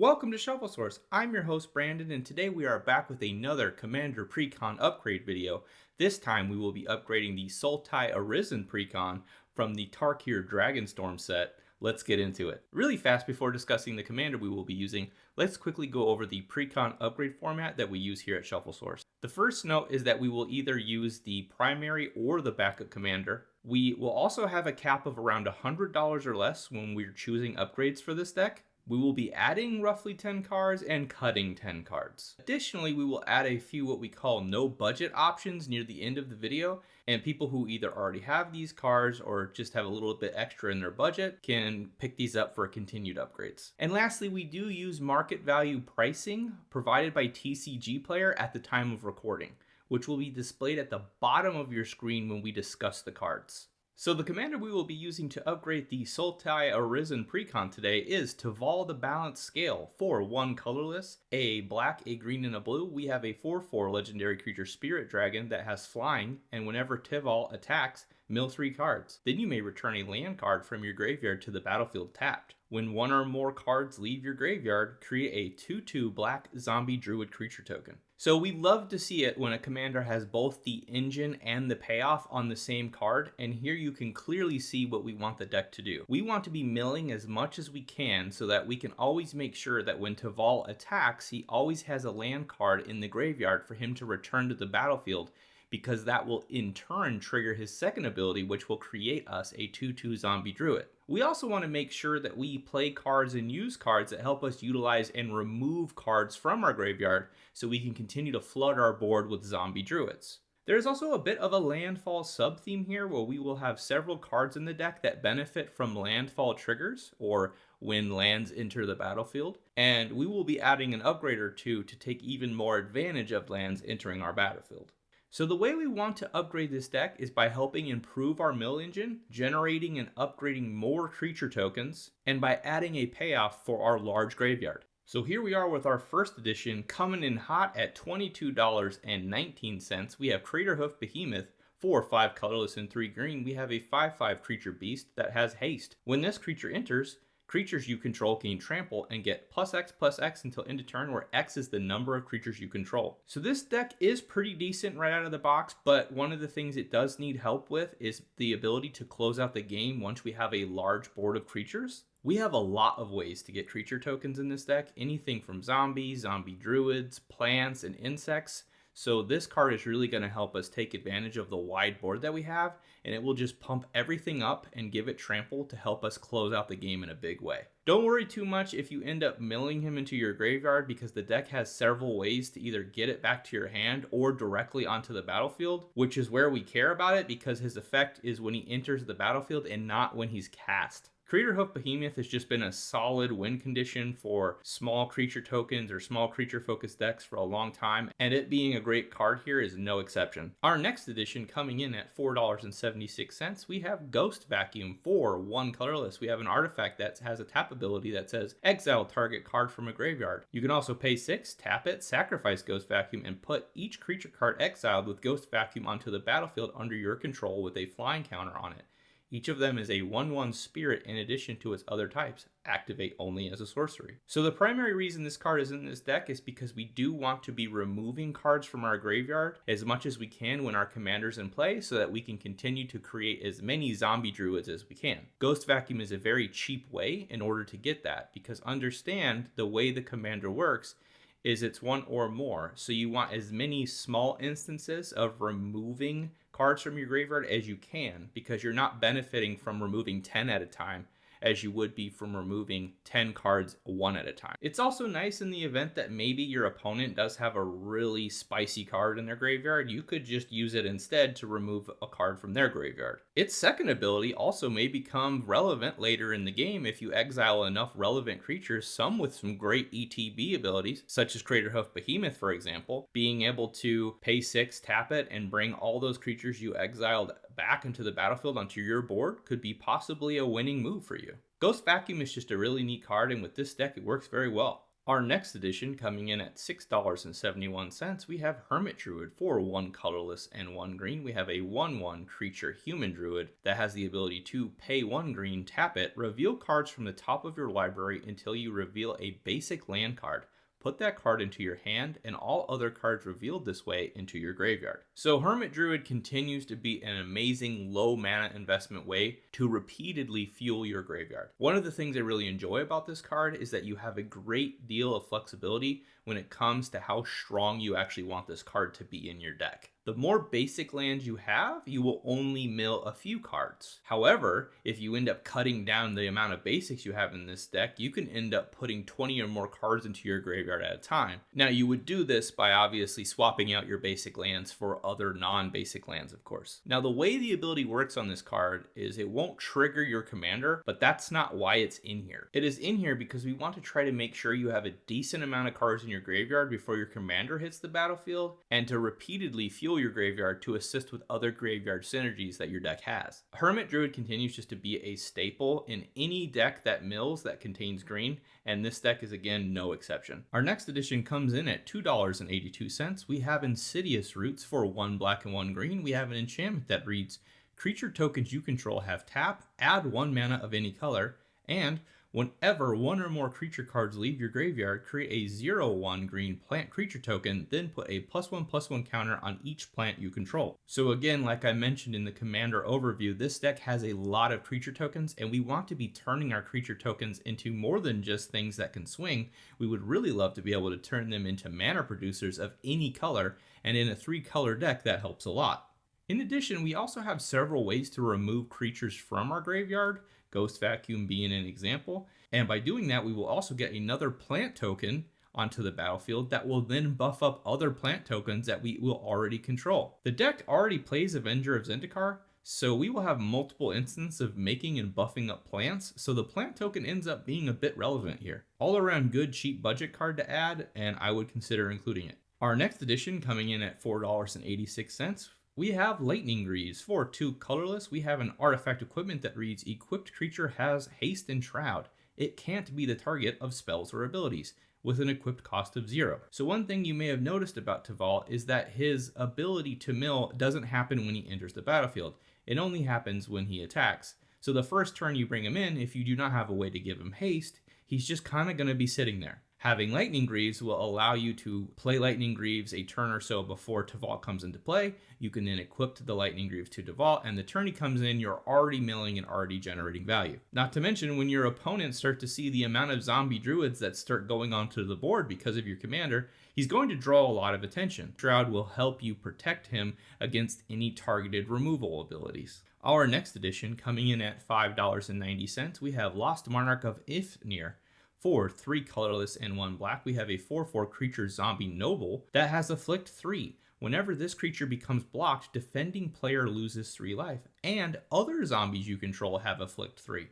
Welcome to Shuffle Source. I'm your host Brandon, and today we are back with another Commander Precon upgrade video. This time we will be upgrading the Sultai Arisen Precon from the Tarkir Dragonstorm set. Let's get into it. Really fast before discussing the commander we will be using, let's quickly go over the Precon upgrade format that we use here at Shuffle Source. The first note is that we will either use the primary or the backup commander. We will also have a cap of around $100 or less when we're choosing upgrades for this deck. We will be adding roughly 10 cards and cutting 10 cards. Additionally, we will add a few what we call no budget options near the end of the video, and people who either already have these cards or just have a little bit extra in their budget can pick these up for continued upgrades. And lastly, we do use market value pricing provided by TCG Player at the time of recording, which will be displayed at the bottom of your screen when we discuss the cards. So the commander we will be using to upgrade the Sultai Arisen Precon today is Teval the Balanced Scale for 1 colorless, a black, a green, and a blue. We have a 4/4 legendary creature Spirit Dragon that has flying, and whenever Teval attacks, mill 3 cards. Then you may return a land card from your graveyard to the battlefield tapped. When one or more cards leave your graveyard, create a 2/2 black zombie druid creature token. So we love to see it when a commander has both the engine and the payoff on the same card, and here you can clearly see what we want the deck to do. We want to be milling as much as we can so that we can always make sure that when Teval attacks, he always has a land card in the graveyard for him to return to the battlefield, because that will in turn trigger his second ability, which will create us a 2/2 zombie druid. We also want to make sure that we play cards and use cards that help us utilize and remove cards from our graveyard so we can continue to flood our board with zombie druids. There's also a bit of a landfall sub-theme here where we will have several cards in the deck that benefit from landfall triggers, or when lands enter the battlefield, and we will be adding an upgrade or two to take even more advantage of lands entering our battlefield. So the way we want to upgrade this deck is by helping improve our mill engine, generating and upgrading more creature tokens, and by adding a payoff for our large graveyard. So here we are with our first edition coming in hot at $22.19. We have Craterhoof Behemoth for 5 colorless and 3 green. We have a 5/5 creature beast that has haste. When this creature enters, creatures you control gain trample and get +X/+X until end of turn, where X is the number of creatures you control. So this deck is pretty decent right out of the box, but one of the things it does need help with is the ability to close out the game once we have a large board of creatures. We have a lot of ways to get creature tokens in this deck, anything from zombies, zombie druids, plants, and insects. So this card is really going to help us take advantage of the wide board that we have, and it will just pump everything up and give it trample to help us close out the game in a big way. Don't worry too much if you end up milling him into your graveyard, because the deck has several ways to either get it back to your hand or directly onto the battlefield, which is where we care about it because his effect is when he enters the battlefield and not when he's cast. Craterhoof Behemoth has just been a solid win condition for small creature tokens or small creature focused decks for a long time, and it being a great card here is no exception. Our next edition coming in at $4.76, we have Ghost Vacuum for 1 colorless. We have an artifact that has a tap ability that says exile target card from a graveyard. You can also pay 6, tap it, sacrifice Ghost Vacuum, and put each creature card exiled with Ghost Vacuum onto the battlefield under your control with a flying counter on it. Each of them is a 1/1 spirit in addition to its other types, activate only as a sorcery. So the primary reason this card is in this deck is because we do want to be removing cards from our graveyard as much as we can when our commander's in play, so that we can continue to create as many zombie druids as we can. Ghost Vacuum is a very cheap way in order to get that, because understand the way the commander works is it's 1 or more. So you want as many small instances of removing cards from your graveyard as you can, because you're not benefiting from removing 10 at a time as you would be from removing 10 cards 1 at a time. It's also nice in the event that maybe your opponent does have a really spicy card in their graveyard, you could just use it instead to remove a card from their graveyard. Its second ability also may become relevant later in the game if you exile enough relevant creatures, some with some great ETB abilities, such as Craterhoof Behemoth, for example. Being able to pay 6, tap it, and bring all those creatures you exiled back into the battlefield onto your board could be possibly a winning move for you. Ghost Vacuum is just a really neat card, and with this deck it works very well. Our next edition, coming in at $6.71, we have Hermit Druid for 1 colorless and 1 green. We have a 1/1 creature human druid that has the ability to pay 1 green, tap it, reveal cards from the top of your library until you reveal a basic land card. Put that card into your hand and all other cards revealed this way into your graveyard. So Hermit Druid continues to be an amazing low mana investment way to repeatedly fuel your graveyard. One of the things I really enjoy about this card is that you have a great deal of flexibility when it comes to how strong you actually want this card to be in your deck. The more basic lands you have, you will only mill a few cards. However, if you end up cutting down the amount of basics you have in this deck, you can end up putting 20 or more cards into your graveyard at a time. Now, you would do this by obviously swapping out your basic lands for other non-basic lands, of course. Now, the way the ability works on this card is it won't trigger your commander, but that's not why it's in here. It is in here because we want to try to make sure you have a decent amount of cards in your graveyard before your commander hits the battlefield, and to repeatedly fuel your graveyard to assist with other graveyard synergies that your deck has. Hermit Druid continues just to be a staple in any deck that mills that contains green, and this deck is again no exception. Our next edition comes in at $2.82. We have Insidious Roots for 1 black and 1 green. We have an enchantment that reads, creature tokens you control have tap, add 1 mana of any color, and whenever 1 or more creature cards leave your graveyard, create a 0/1 green plant creature token, then put a +1/+1 counter on each plant you control. So again, like I mentioned in the commander overview, this deck has a lot of creature tokens, and we want to be turning our creature tokens into more than just things that can swing. We would really love to be able to turn them into mana producers of any color, and in a 3-color deck, that helps a lot. In addition, we also have several ways to remove creatures from our graveyard, Ghost Vacuum being an example, and by doing that we will also get another plant token onto the battlefield that will then buff up other plant tokens that we will already control. The deck already plays Avenger of Zendikar, so we will have multiple instances of making and buffing up plants, so the plant token ends up being a bit relevant here. All around good cheap budget card to add, and I would consider including it. Our next edition, coming in at $4.86, we have Lightning Greaves for 2 colorless. We have an artifact equipment that reads, equipped creature has haste and shroud. It can't be the target of spells or abilities, with an equipped cost of 0. So one thing you may have noticed about Teval is that his ability to mill doesn't happen when he enters the battlefield. It only happens when he attacks. So the first turn you bring him in, if you do not have a way to give him haste, he's just kind of going to be sitting there. Having Lightning Greaves will allow you to play Lightning Greaves a turn or so before Teval comes into play. You can then equip the Lightning Greaves to Teval, and the turn he comes in, you're already milling and already generating value. Not to mention, when your opponents start to see the amount of zombie druids that start going onto the board because of your commander, he's going to draw a lot of attention. Shroud will help you protect him against any targeted removal abilities. Our next edition, coming in at $5.90, we have Lost Monarch of Ifnir. For 3 colorless and 1 black, we have a 4/4 creature zombie noble that has Afflict 3. Whenever this creature becomes blocked, defending player loses 3 life, and other zombies you control have Afflict 3.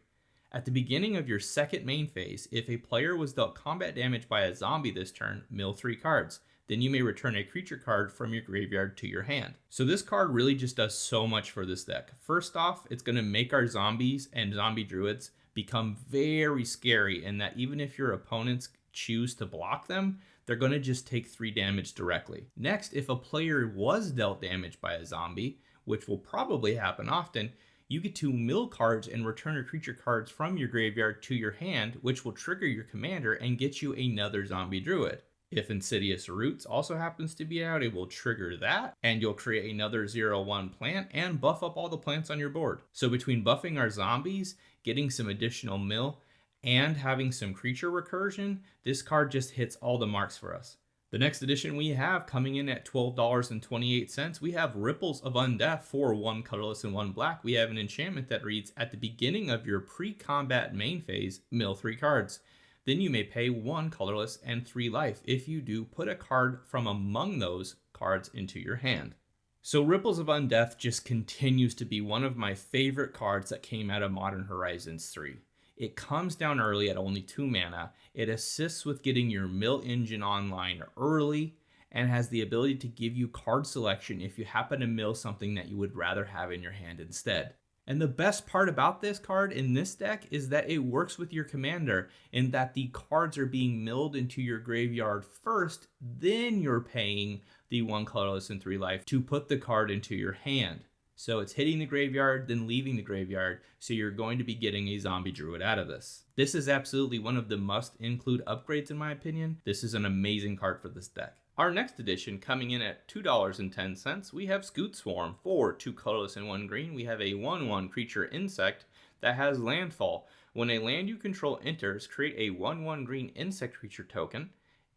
At the beginning of your second main phase, if a player was dealt combat damage by a zombie this turn, mill 3 cards. Then you may return a creature card from your graveyard to your hand. So this card really just does so much for this deck. First off, it's going to make our zombies and zombie druids become very scary, in that even if your opponents choose to block them, they're going to just take 3 damage directly. Next, if a player was dealt damage by a zombie, which will probably happen often, you get to mill cards and return your creature cards from your graveyard to your hand, which will trigger your commander and get you another zombie druid. If Insidious Roots also happens to be out, it will trigger that, and you'll create another 0/1 plant and buff up all the plants on your board. So between buffing our zombies, getting some additional mill, and having some creature recursion, this card just hits all the marks for us. The next edition we have, coming in at $12.28, we have Ripples of Undeath for 1 colorless and 1 black. We have an enchantment that reads, at the beginning of your pre-combat main phase, mill 3 cards. Then you may pay 1 colorless and 3 life. If you do, put a card from among those cards into your hand. So Ripples of Undeath just continues to be one of my favorite cards that came out of Modern Horizons 3. It comes down early at only 2 mana. It assists with getting your mill engine online early, and has the ability to give you card selection if you happen to mill something that you would rather have in your hand instead. And the best part about this card in this deck is that it works with your commander in that the cards are being milled into your graveyard first, then you're paying the 1 colorless and 3 life to put the card into your hand. So it's hitting the graveyard, then leaving the graveyard, so you're going to be getting a zombie druid out of this. This is absolutely one of the must-include upgrades in my opinion. This is an amazing card for this deck. Our next edition, coming in at $2.10, we have Scoot Swarm. For 2 colorless and 1 green, we have a 1/1 creature insect that has landfall. When a land you control enters, create a 1/1 green insect creature token.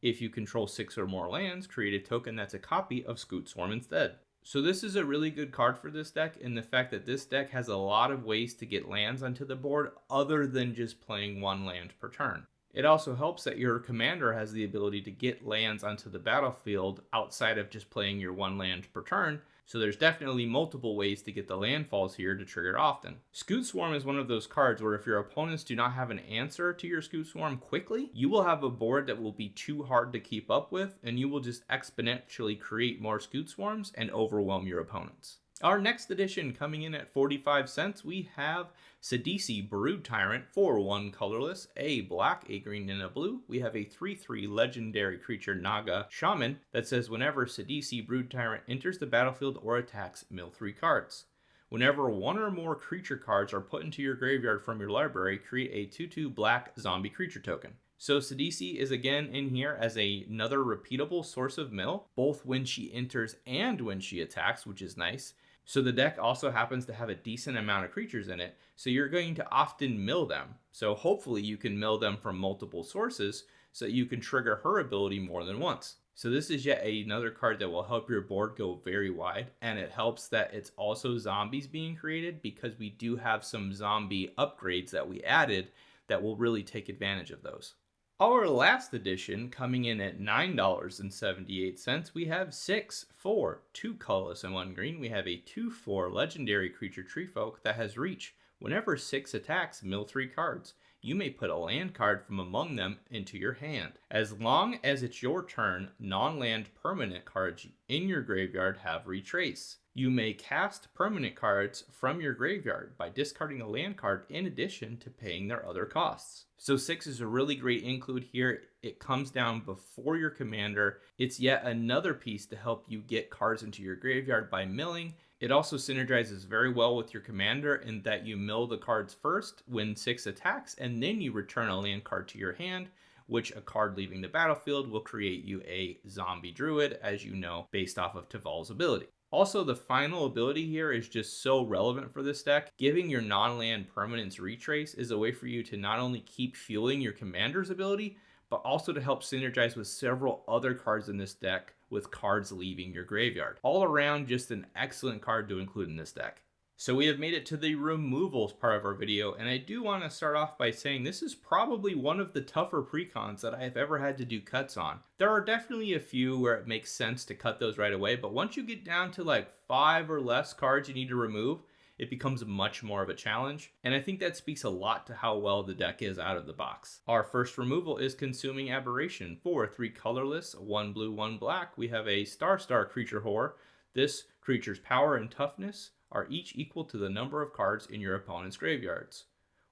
If you control 6 or more lands, create a token that's a copy of Scoot Swarm instead. So this is a really good card for this deck in the fact that this deck has a lot of ways to get lands onto the board other than just playing 1 land per turn. It also helps that your commander has the ability to get lands onto the battlefield outside of just playing your 1 land per turn, so there's definitely multiple ways to get the landfalls here to trigger often. Scoot Swarm is one of those cards where if your opponents do not have an answer to your Scoot Swarm quickly, you will have a board that will be too hard to keep up with, and you will just exponentially create more Scoot Swarms and overwhelm your opponents. Our next edition, coming in at 45 cents, we have Sidisi Brood Tyrant. For 1 colorless, a black, a green, and a blue. We have a 3/3 legendary creature Naga Shaman that says whenever Sidisi Brood Tyrant enters the battlefield or attacks, mill 3 cards. Whenever 1 or more creature cards are put into your graveyard from your library, create a 2/2 black zombie creature token. So Sidisi is again in here as another repeatable source of mill, both when she enters and when she attacks, which is nice. So the deck also happens to have a decent amount of creatures in it, so you're going to often mill them. So hopefully you can mill them from multiple sources so that you can trigger her ability more than once. So this is yet another card that will help your board go very wide, and it helps that it's also zombies being created because we do have some zombie upgrades that we added that will really take advantage of those. Our last edition, coming in at $9.78, we have 6 for 2 colorless and 1 green. We have a 2/4 legendary creature Treefolk that has reach. Whenever 6 attacks, mill 3 cards. You may put a land card from among them into your hand. As long as it's your turn, non-land permanent cards in your graveyard have retrace. You may cast permanent cards from your graveyard by discarding a land card in addition to paying their other costs. So 6 is a really great include here. It comes down before your commander. It's yet another piece to help you get cards into your graveyard by milling. It also synergizes very well with your commander in that you mill the cards first when 6 attacks, and then you return a land card to your hand, which a card leaving the battlefield will create you a zombie druid, as you know, based off of Teval's ability. Also, the final ability here is just so relevant for this deck. Giving your non-land permanents retrace is a way for you to not only keep fueling your commander's ability, but also to help synergize with several other cards in this deck with cards leaving your graveyard. All around, just an excellent card to include in this deck. So we have made it to the removals part of our video, and I do want to start off by saying this is probably one of the tougher precons that I have ever had to do cuts on. There are definitely a few where it makes sense to cut those right away, but once you get down to like 5 or less cards you need to remove, it becomes much more of a challenge, and I think that speaks a lot to how well the deck is out of the box. Our first removal is Consuming Aberration. For 3 colorless, 1 blue, 1 black, we have a Star creature horror. This creature's power and toughness are each equal to the number of cards in your opponent's graveyards.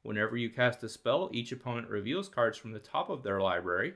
Whenever you cast a spell, each opponent reveals cards from the top of their library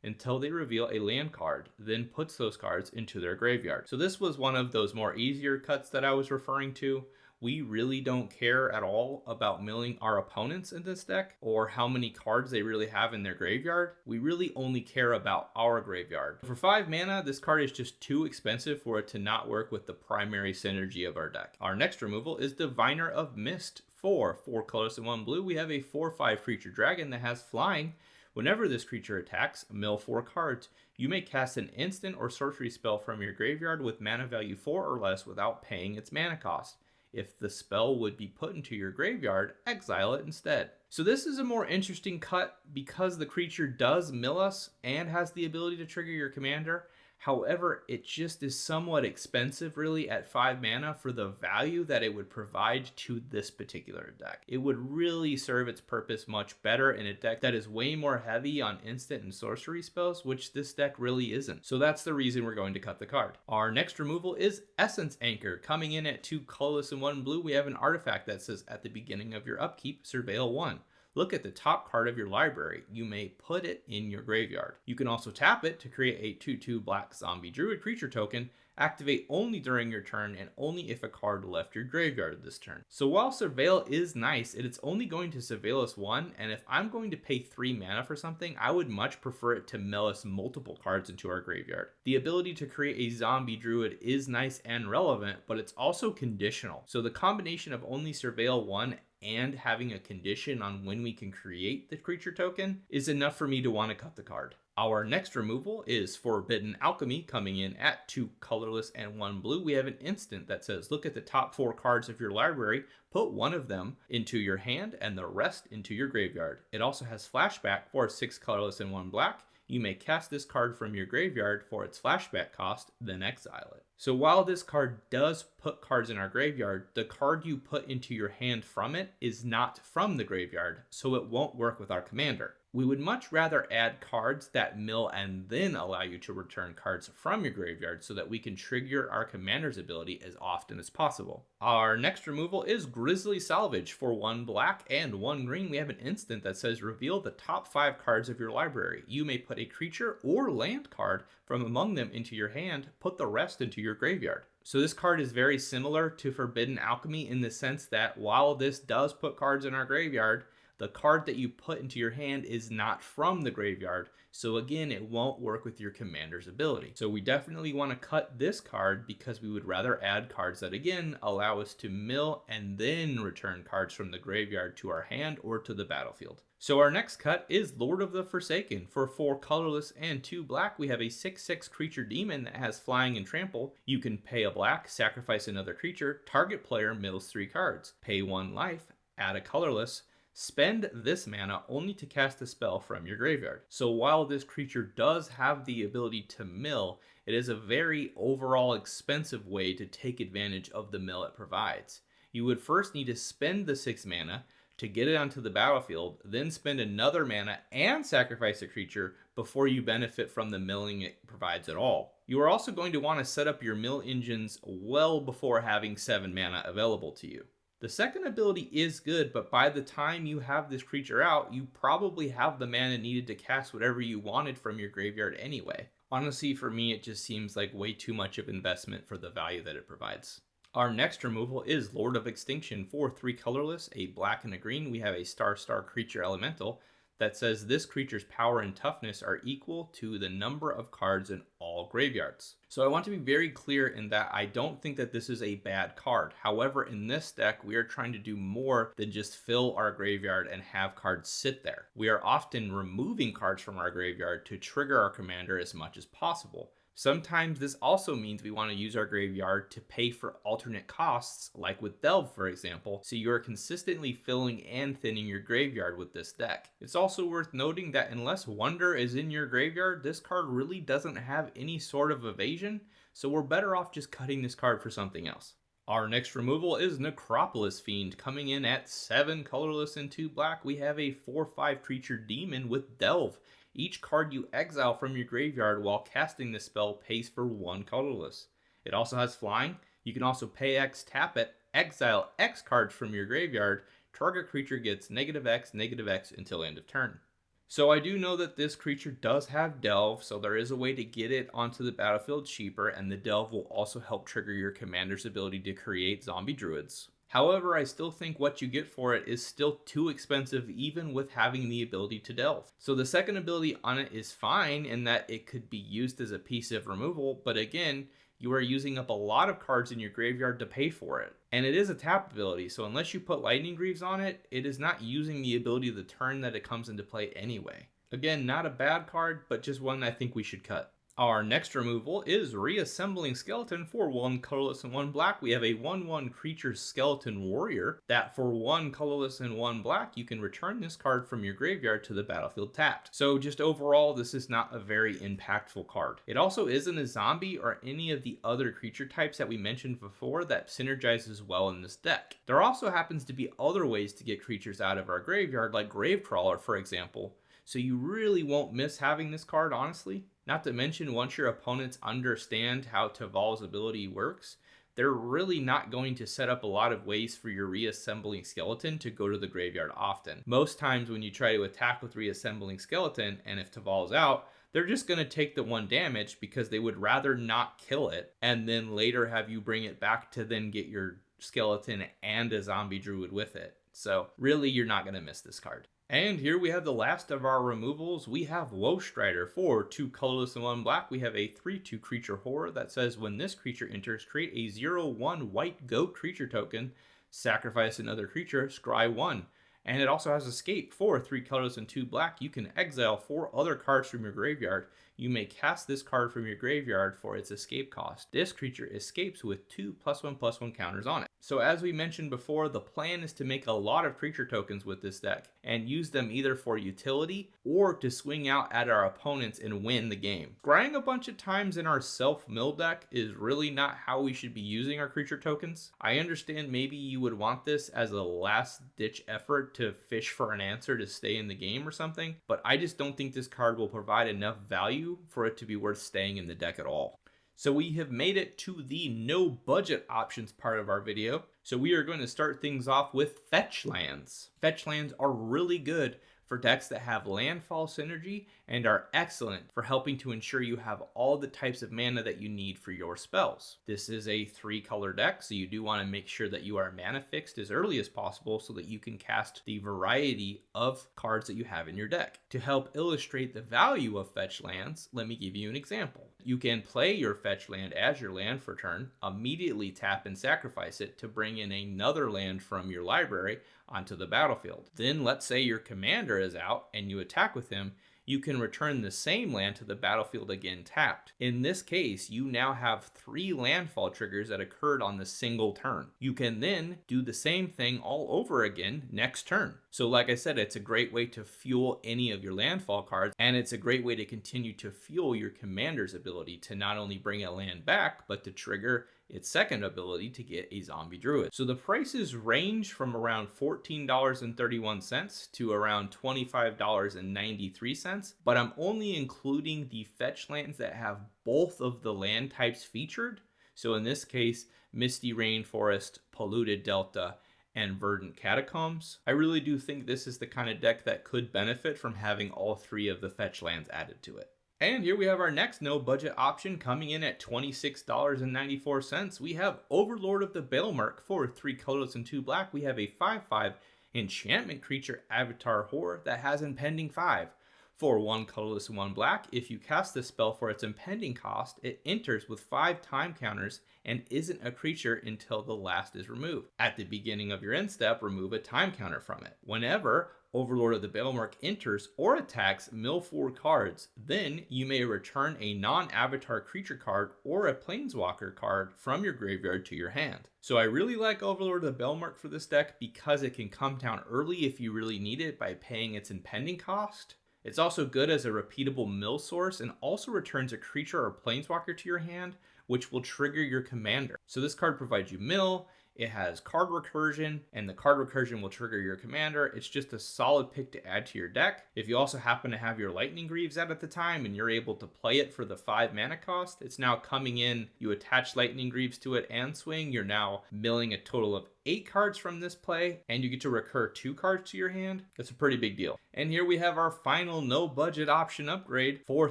until they reveal a land card, then puts those cards into their graveyard. So this was one of those more easier cuts that I was referring to. We really don't care at all about milling our opponents in this deck or how many cards they really have in their graveyard. We really only care about our graveyard. For 5 mana, this card is just too expensive for it to not work with the primary synergy of our deck. Our next removal is Diviner of Mist. For 4 colors and 1 blue, we have a 4/5 creature dragon that has flying. Whenever this creature attacks, mill 4 cards. You may cast an instant or sorcery spell from your graveyard with mana value 4 or less without paying its mana cost. If the spell would be put into your graveyard, exile it instead. So this is a more interesting cut because the creature does mill us and has the ability to trigger your commander. However, it just is somewhat expensive really at 5 mana for the value that it would provide to this particular deck. It would really serve its purpose much better in a deck that is way more heavy on instant and sorcery spells, which this deck really isn't. So that's the reason we're going to cut the card. Our next removal is Essence Anchor. Coming in at 2 colorless and 1 blue, we have an artifact that says at the beginning of your upkeep, surveil 1. Look at the top card of your library. You may put it in your graveyard. You can also tap it to create a 2/2 black zombie druid creature token. Activate only during your turn and only if a card left your graveyard this turn. So while Surveil is nice, it is only going to surveil us 1, and if I'm going to pay 3 mana for something, I would much prefer it to mill us multiple cards into our graveyard. The ability to create a zombie druid is nice and relevant, but it's also conditional. So the combination of only surveil 1 and having a condition on when we can create the creature token is enough for me to want to cut the card. Our next removal is Forbidden Alchemy, coming in at 2 colorless and 1 blue. We have an instant that says look at the top 4 cards of your library, put 1 of them into your hand and the rest into your graveyard. It also has flashback for 6 colorless and 1 black. You may cast this card from your graveyard for its flashback cost, then exile it. So while this card does put cards in our graveyard, the card you put into your hand from it is not from the graveyard, so it won't work with our commander. We would much rather add cards that mill and then allow you to return cards from your graveyard so that we can trigger our commander's ability as often as possible. Our next removal is Grisly Salvage. For 1 black and 1 green, we have an instant that says reveal the top 5 cards of your library. You may put a creature or land card from among them into your hand, put the rest into your graveyard. So this card is very similar to Forbidden Alchemy in the sense that while this does put cards in our graveyard, the card that you put into your hand is not from the graveyard, so again, it won't work with your commander's ability. So we definitely want to cut this card because we would rather add cards that again allow us to mill and then return cards from the graveyard to our hand or to the battlefield. So our next cut is Lord of the Forsaken. For 4 colorless and 2 black, we have a 6/6 creature demon that has flying and trample. You can pay a black, sacrifice another creature, target player mills 3 cards, pay 1 life, add a colorless, spend this mana only to cast a spell from your graveyard. So while this creature does have the ability to mill, it is a very overall expensive way to take advantage of the mill it provides. You would first need to spend the 6 mana to get it onto the battlefield, then spend another mana and sacrifice a creature before you benefit from the milling it provides at all. You are also going to want to set up your mill engines well before having 7 mana available to you. The second ability is good, but by the time you have this creature out, you probably have the mana needed to cast whatever you wanted from your graveyard anyway. Honestly, for me, it just seems like way too much of investment for the value that it provides. Our next removal is Lord of Extinction. For 3 colorless, a black and a green, we have a star creature elemental that says this creature's power and toughness are equal to the number of cards in all graveyards. So I want to be very clear in that I don't think that this is a bad card. However, in this deck, we are trying to do more than just fill our graveyard and have cards sit there. We are often removing cards from our graveyard to trigger our commander as much as possible. Sometimes this also means we want to use our graveyard to pay for alternate costs, like with Delve, for example, so you are consistently filling and thinning your graveyard with this deck. It's also worth noting that unless Wonder is in your graveyard, this card really doesn't have any sort of evasion, so we're better off just cutting this card for something else. Our next removal is Necropolis Fiend. Coming in at 7 colorless and 2 black, we have a 4/5 creature demon with Delve. Each card you exile from your graveyard while casting this spell pays for 1 colorless. It also has flying. You can also pay X, tap it, exile X cards from your graveyard. Target creature gets -X until end of turn. So I do know that this creature does have Delve, so there is a way to get it onto the battlefield cheaper, and the Delve will also help trigger your commander's ability to create zombie druids. However, I still think what you get for it is still too expensive even with having the ability to delve. So the second ability on it is fine in that it could be used as a piece of removal, but again, you are using up a lot of cards in your graveyard to pay for it. And it is a tap ability, so unless you put Lightning Greaves on it, it is not using the ability the turn that it comes into play anyway. Again, not a bad card, but just one I think we should cut. Our next removal is Reassembling Skeleton for 1 colorless and 1 black. We have a 1/1 creature skeleton warrior that for 1 colorless and 1 black, you can return this card from your graveyard to the battlefield tapped. So just overall, this is not a very impactful card. It also isn't a zombie or any of the other creature types that we mentioned before that synergizes well in this deck. There also happens to be other ways to get creatures out of our graveyard, like Gravecrawler, for example. So you really won't miss having this card, honestly. Not to mention, once your opponents understand how Teval's ability works, they're really not going to set up a lot of ways for your Reassembling Skeleton to go to the graveyard often. Most times when you try to attack with Reassembling Skeleton, and if Teval's out, they're just going to take the 1 damage because they would rather not kill it and then later have you bring it back to then get your skeleton and a zombie druid with it. So really, you're not going to miss this card. And here we have the last of our removals. We have Woestrider for 2 colorless and 1 black. We have a 3/2 creature horror that says when this creature enters, create a 0/1 white goat creature token, sacrifice another creature, scry 1. And it also has Escape for 3 colorless and 2 black. You can exile 4 other cards from your graveyard. You may cast this card from your graveyard for its escape cost. This creature escapes with 2 +1/+1 counters on it. So as we mentioned before, the plan is to make a lot of creature tokens with this deck and use them either for utility or to swing out at our opponents and win the game. Scrying a bunch of times in our self-mill deck is really not how we should be using our creature tokens. I understand maybe you would want this as a last-ditch effort to fish for an answer to stay in the game or something, but I just don't think this card will provide enough value for it to be worth staying in the deck at all. So we have made it to the no budget options part of our video. So we are going to start things off with fetch lands. Fetch lands are really good for decks that have landfall synergy and are excellent for helping to ensure you have all the types of mana that you need for your spells. This is a 3-color deck, so you do want to make sure that you are mana fixed as early as possible so that you can cast the variety of cards that you have in your deck. To help illustrate the value of fetch lands, let me give you an example. You can play your fetch land as your land for turn, immediately tap and sacrifice it to bring in another land from your library onto the battlefield. Then let's say your commander is out and you attack with him, you can return the same land to the battlefield again tapped. In this case, you now have 3 landfall triggers that occurred on the single turn. You can then do the same thing all over again next turn. So like I said, it's a great way to fuel any of your landfall cards, and it's a great way to continue to fuel your commander's ability to not only bring a land back, but to trigger its second ability to get a zombie druid. So the prices range from around $14.31 to around $25.93, but I'm only including the fetch lands that have both of the land types featured. So in this case, Misty Rainforest, Polluted Delta, and Verdant Catacombs. I really do think this is the kind of deck that could benefit from having all 3 of the fetch lands added to it. And here we have our next no budget option coming in at $26.94. We have Overlord of the Bailmark for 3 colorless and 2 black. We have a 5/5 enchantment creature avatar horror that has impending 5. For 1 colorless and 1 black, if you cast this spell for its impending cost, it enters with 5 time counters and isn't a creature until the last is removed. At the beginning of your end step, remove a time counter from it. Whenever Overlord of the Bailmark enters or attacks mill 4 cards, then you may return a non-avatar creature card or a planeswalker card from your graveyard to your hand. So I really like Overlord of the Bailmark for this deck because it can come down early if you really need it by paying its impending cost. It's also good as a repeatable mill source and also returns a creature or planeswalker to your hand, which will trigger your commander. So this card provides you mill, it has card recursion, and the card recursion will trigger your commander. It's just a solid pick to add to your deck. If you also happen to have your Lightning Greaves out at the time and you're able to play it for the 5 mana cost, it's now coming in, you attach Lightning Greaves to it and swing, you're now milling a total of 8 cards from this play, and you get to recur 2 cards to your hand. That's a pretty big deal. And here we have our final no budget option upgrade for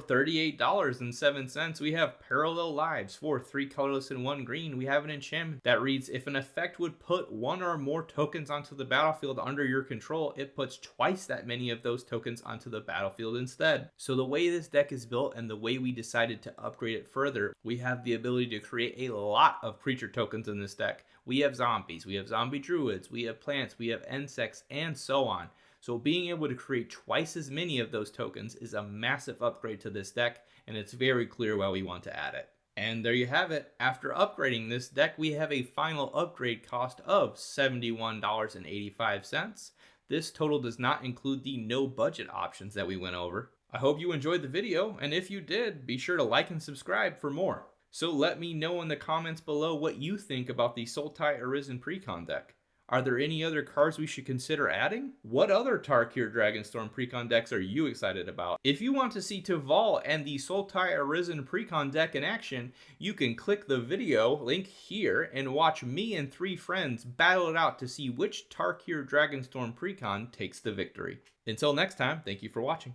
$38.07. We have Parallel Lives for 3 colorless and 1 green. We have an enchantment that reads, if an effect would put 1 or more tokens onto the battlefield under your control, it puts twice that many of those tokens onto the battlefield instead. So the way this deck is built and the way we decided to upgrade it further, we have the ability to create a lot of creature tokens in this deck. We have zombies, we have zombie druids, we have plants, we have insects, and so on. So being able to create twice as many of those tokens is a massive upgrade to this deck, and it's very clear why we want to add it. And there you have it. After upgrading this deck, we have a final upgrade cost of $71.85. This total does not include the no budget options that we went over. I hope you enjoyed the video, and if you did, be sure to like and subscribe for more. So let me know in the comments below what you think about the Sultai Arisen Precon deck. Are there any other cards we should consider adding? What other Tarkir Dragonstorm Precon decks are you excited about? If you want to see Teval and the Sultai Arisen Precon deck in action, you can click the video link here and watch me and 3 friends battle it out to see which Tarkir Dragonstorm Precon takes the victory. Until next time, thank you for watching.